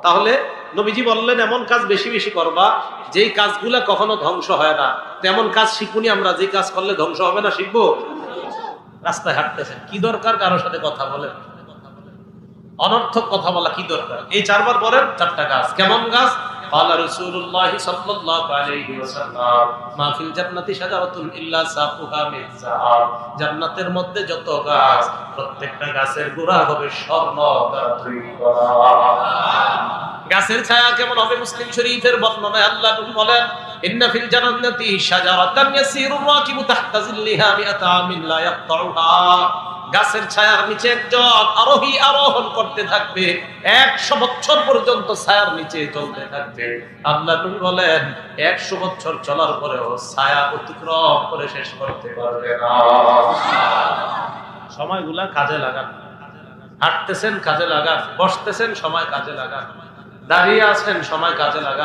তাহলে নবীজি বললেন এমন কাজ বেশি বেশি করবা যেই কাজগুলা কখনো ধ্বংস হয় না। তেমন কাজ শিখুনি আমরা, যে কাজ করলে ধ্বংস হবে না শিখবো। রাস্তায় হাঁটতেছেন, কি দরকার কারোর সাথে কথা বলেন? অনর্থক কথা বলা কি দরকার? এই 4 বার বলেন 4টা কাজ। কেমন কাজ? ক্বালা রাসূলুল্লাহ সাল্লাল্লাহু আলাইহি ওয়াসাল্লাম মা ফিল জান্নাতি শাজারাতুন ইল্লা সাকুহা মিন যাহাব। জান্নাতের মধ্যে যত গাছ, প্রত্যেকটা গাছের গোড়া হবে স্বর্ণ দ্বারা তৈরি করা। গাছের ছায়া কেমন হবে? মুসলিম শরীফের বর্ণনায় আল্লাহ নবী বলেন, ইন্না ফিল জান্নাতি শাজারাতান ইয়াসিরুর রাকিবু তাহতা জিল্লিহা মিআতা আমিন লা ইয়াকতাউহা। গাছের ছায়ার নিচে একজন আরোহী আরোহণ করতে থাকবে, 100 বছর পর্যন্ত ছায়ার নিচে চলতে থাকবে। আল্লাহ নবী বলেন 100 বছর চলার পরেও ছায়া অতিক্রম করে শেষ করতে পারবে না। সময়গুলা কাজে লাগান। হাঁটতেছেন কাজে লাগান, বসতেছেন সময় কাজে লাগান, দাঁড়িয়ে আছেন সময় কাজে লাগান।